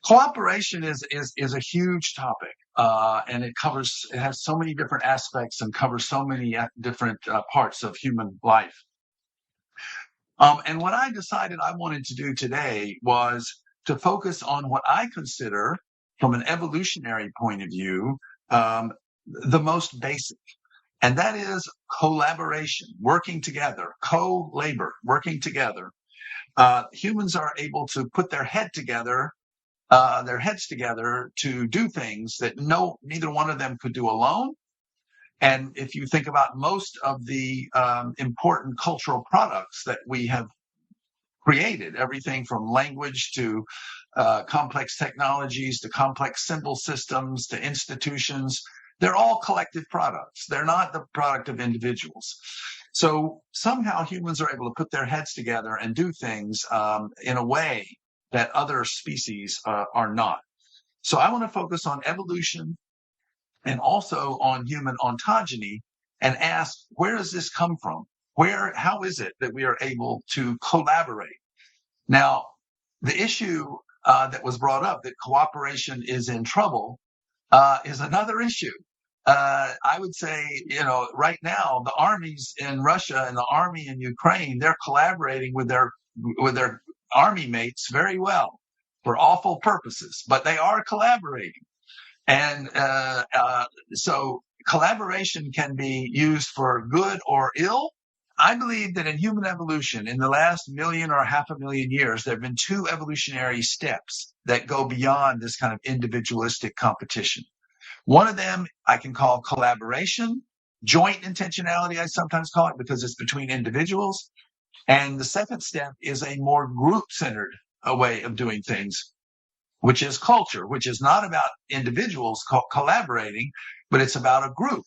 Cooperation is a huge topic, and it has so many different aspects and covers so many different parts of human life. And what I decided I wanted to do today was to focus on what I consider, from an evolutionary point of view, the most basic, and that is collaboration, working together, co-labor, working together. Humans are able to put their heads together to do things that neither one of them could do alone. And if you think about most of the important cultural products that we have created, everything from language to complex technologies to complex symbol systems to institutions, they're all collective products. They're not the product of individuals. So somehow humans are able to put their heads together and do things in a way that other species are not. So I want to focus on evolution and also on human ontogeny and ask, where does this come from? How is it that we are able to collaborate? Now, the issue that was brought up, that cooperation is in trouble, is another issue. I would say, right now, the armies in Russia and the army in Ukraine, they're collaborating with their army mates very well for awful purposes, but they are collaborating. And so collaboration can be used for good or ill. I believe that in human evolution, in the last 1,000,000 or 500,000 years, there have been 2 evolutionary steps that go beyond this kind of individualistic competition. One of them I can call collaboration, joint intentionality, I sometimes call it, because it's between individuals. And the second step is a more group-centered way of doing things, which is culture, which is not about individuals collaborating, but it's about a group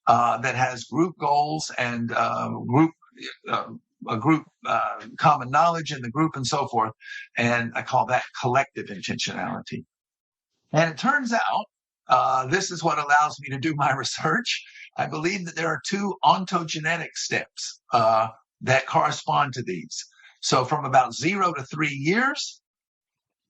that has group goals and common knowledge in the group and so forth. And I call that collective intentionality. And it turns out, this is what allows me to do my research. I believe that there are 2 ontogenetic steps that correspond to these. So from about 0 to 3 years,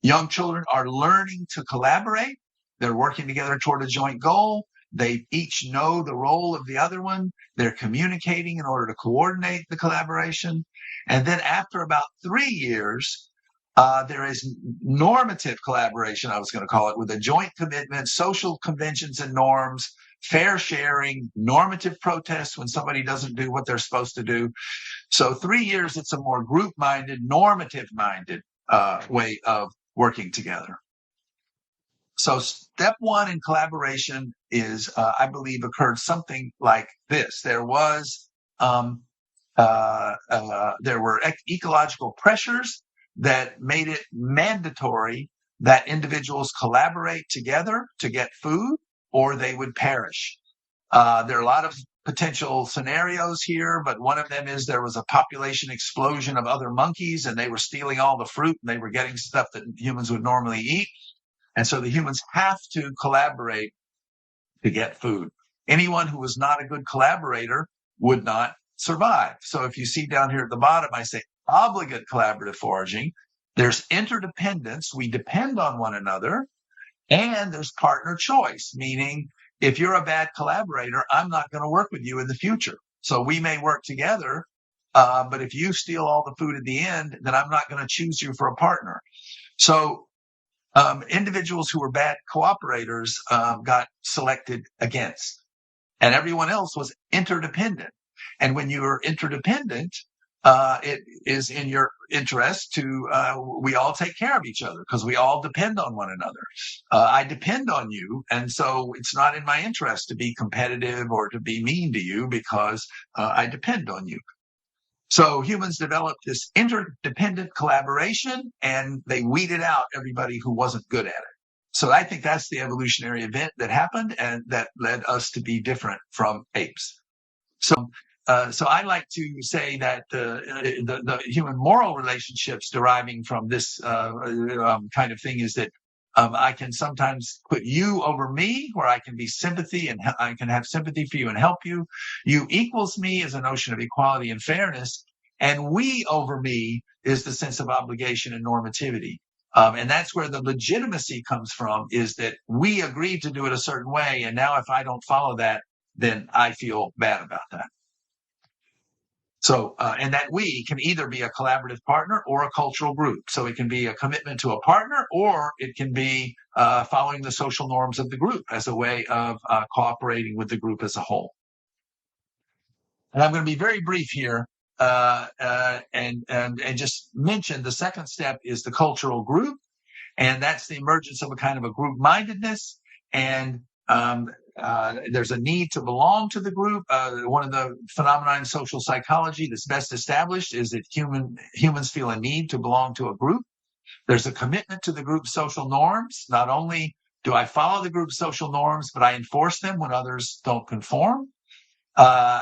young children are learning to collaborate. They're working together toward a joint goal. They each know the role of the other one. They're communicating in order to coordinate the collaboration. And then after about 3 years, there is normative collaboration, I was going to call it, with a joint commitment, social conventions and norms, fair sharing, normative protests when somebody doesn't do what they're supposed to do. So 3 years, it's a more group-minded, normative-minded way of working together. So step 1 in collaboration is, I believe, occurred something like this. There were ecological pressures that made it mandatory that individuals collaborate together to get food, or they would perish. There are a lot of potential scenarios here, but one of them is there was a population explosion of other monkeys, and they were stealing all the fruit, and they were getting stuff that humans would normally eat. And so the humans have to collaborate to get food. Anyone who was not a good collaborator would not survive. So if you see down here at the bottom, I say obligate collaborative foraging. There's interdependence. We depend on one another. And there's partner choice, meaning if you're a bad collaborator, I'm not going to work with you in the future. So we may work together, but if you steal all the food at the end, then I'm not going to choose you for a partner. So individuals who were bad cooperators got selected against, and everyone else was interdependent. And when you are interdependent, it is in your interest to, we all take care of each other because we all depend on one another. I depend on you, and so it's not in my interest to be competitive or to be mean to you because I depend on you. So humans developed this interdependent collaboration, and they weeded out everybody who wasn't good at it. So I think that's the evolutionary event that happened and that led us to be different from apes. So I like to say that the human moral relationships deriving from this kind of thing is that I can sometimes put you over me, where I can be sympathy and I can have sympathy for you and help you. You equals me is a notion of equality and fairness, and we over me is the sense of obligation and normativity. And that's where the legitimacy comes from, is that we agreed to do it a certain way. And now if I don't follow that, then I feel bad about that. So, and that we can either be a collaborative partner or a cultural group. So it can be a commitment to a partner, or it can be following the social norms of the group as a way of cooperating with the group as a whole. And I'm going to be very brief here and just mention the second step is the cultural group. And that's the emergence of a kind of a group mindedness. And there's a need to belong to the group. One of the phenomena in social psychology that's best established is that humans feel a need to belong to a group. There's a commitment to the group's social norms. Not only do I follow the group's social norms, but I enforce them when others don't conform.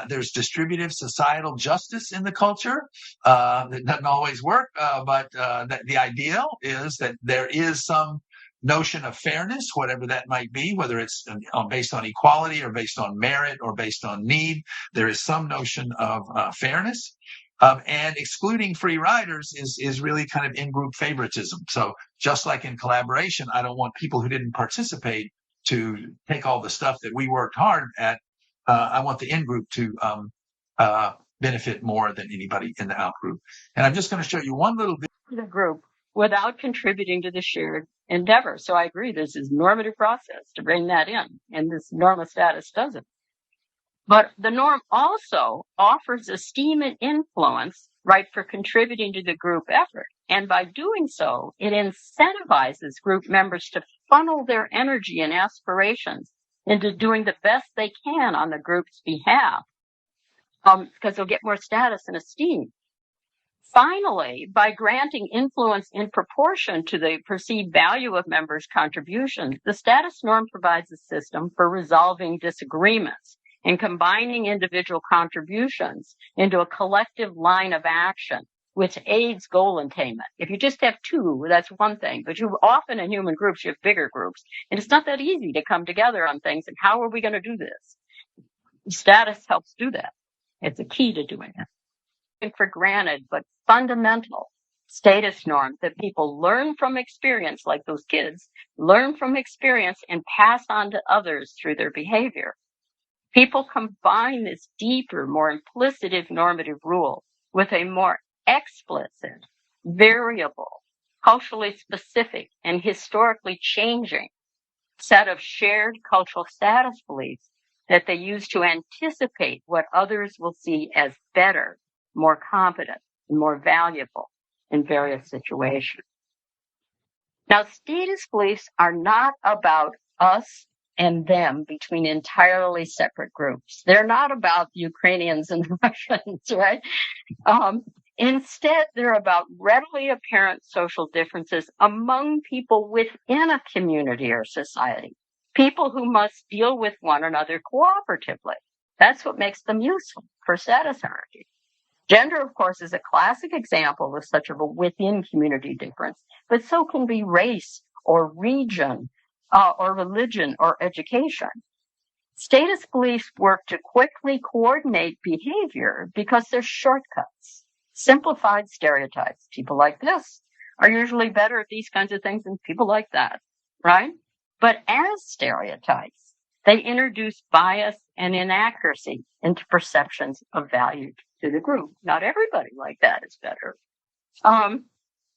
There's distributive societal justice in the culture. That doesn't always work, but the ideal is that there is some notion of fairness, whatever that might be, whether it's based on equality or based on merit or based on need. There is some notion of fairness. And excluding free riders is really kind of in-group favoritism. So just like in collaboration, I don't want people who didn't participate to take all the stuff that we worked hard at. I want the in-group to benefit more than anybody in the out-group. And I'm just going to show you one little bit. The group without contributing to the shared endeavor. So I agree, this is normative process to bring that in, and this norma status doesn't. But the norm also offers esteem and influence, right, for contributing to the group effort. And by doing so, it incentivizes group members to funnel their energy and aspirations into doing the best they can on the group's behalf, because they'll get more status and esteem. Finally, by granting influence in proportion to the perceived value of members' contributions, the status norm provides a system for resolving disagreements and combining individual contributions into a collective line of action, which aids goal attainment. If you just have two, that's one thing, but you often in human groups, you have bigger groups, and it's not that easy to come together on things. And how are we going to do this? Status helps do that. It's a key to doing it. For granted, but fundamental status norms that people learn from experience, like those kids learn from experience and pass on to others through their behavior. People combine this deeper, more implicit normative rule with a more explicit, variable, culturally specific, and historically changing set of shared cultural status beliefs that they use to anticipate what others will see as better, more competent, and more valuable in various situations. Now, status beliefs are not about us and them between entirely separate groups. They're not about the Ukrainians and the Russians, right? Instead, they're about readily apparent social differences among people within a community or society, people who must deal with one another cooperatively. That's what makes them useful for status hierarchy. Gender, of course, is a classic example of such a within community difference, but so can be race or region or religion or education. Status beliefs work to quickly coordinate behavior because they're shortcuts, simplified stereotypes. People like this are usually better at these kinds of things than people like that, right? But as stereotypes, they introduce bias and inaccuracy into perceptions of value to the group. Not everybody like that is better.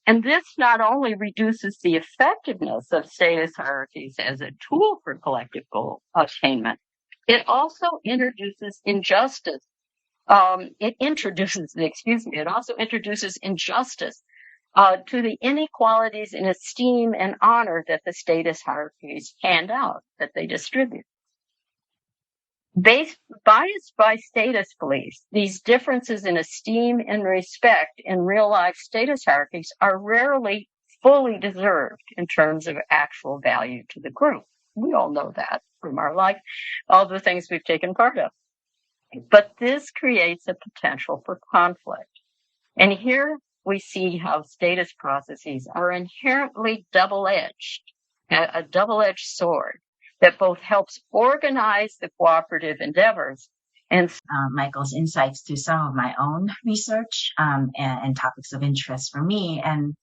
And this not only reduces the effectiveness of status hierarchies as a tool for collective goal attainment, it also introduces injustice. It also introduces injustice to the inequalities in esteem and honor that the status hierarchies hand out, that they distribute. Biased by status beliefs, these differences in esteem and respect in real-life status hierarchies are rarely fully deserved in terms of actual value to the group. We all know that from our life, all the things we've taken part of. But this creates a potential for conflict. And here we see how status processes are inherently double-edged, a double-edged sword that both helps organize the cooperative endeavors and Michael's insights to some of my own research and topics of interest for me. And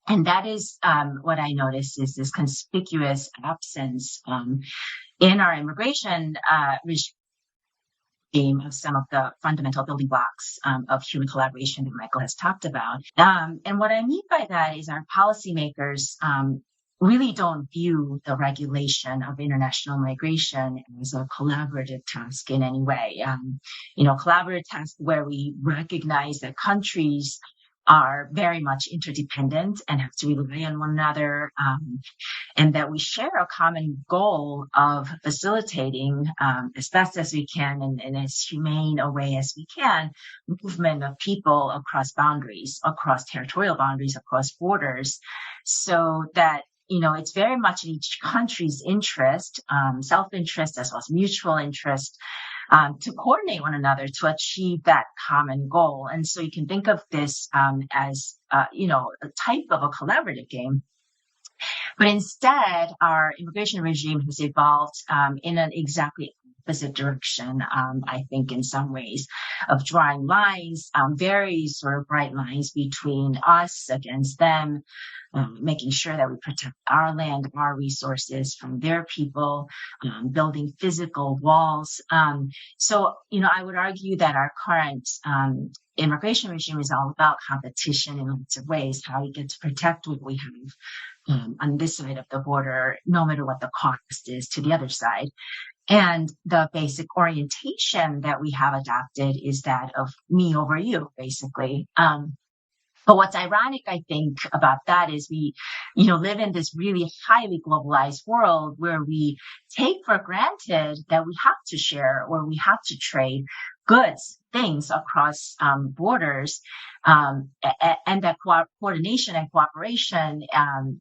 And that is what I noticed is this conspicuous absence in our immigration regime of some of the fundamental building blocks of human collaboration that Michael has talked about. And what I mean by that is our policymakers really don't view the regulation of international migration as a collaborative task in any way. Collaborative task where we recognize that countries are very much interdependent and have to rely on one another, and that we share a common goal of facilitating, as best as we can and in as humane a way as we can, movement of people across boundaries, across territorial boundaries, across borders, so that it's very much in each country's interest, self-interest as well as mutual interest, to coordinate one another to achieve that common goal. And so you can think of this as, a type of a collaborative game. But instead, our immigration regime has evolved in an exactly opposite direction, I think, in some ways, of drawing lines, very sort of bright lines between us against them, making sure that we protect our land, our resources from their people, building physical walls. So, I would argue that our current immigration regime is all about competition in lots of ways, how we get to protect what we have on this side of the border, no matter what the cost is to the other side. And the basic orientation that we have adopted is that of me over you, basically. But what's ironic, I think, about that is we, live in this really highly globalized world where we take for granted that we have to share or we have to trade goods, things across borders, and that coordination and cooperation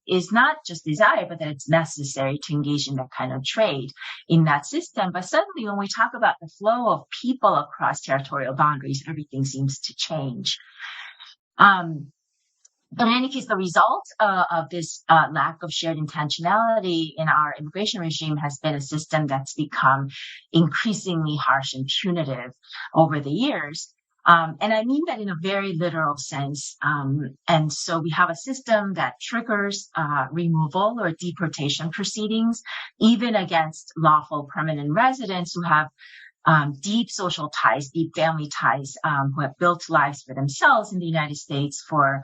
is not just desired, but that it's necessary to engage in that kind of trade in that system. But suddenly, when we talk about the flow of people across territorial boundaries, everything seems to change. But in any case, the result of this lack of shared intentionality in our immigration regime has been a system that's become increasingly harsh and punitive over the years. And I mean that in a very literal sense. And so we have a system that triggers removal or deportation proceedings, even against lawful permanent residents who have deep social ties, deep family ties, who have built lives for themselves in the United States for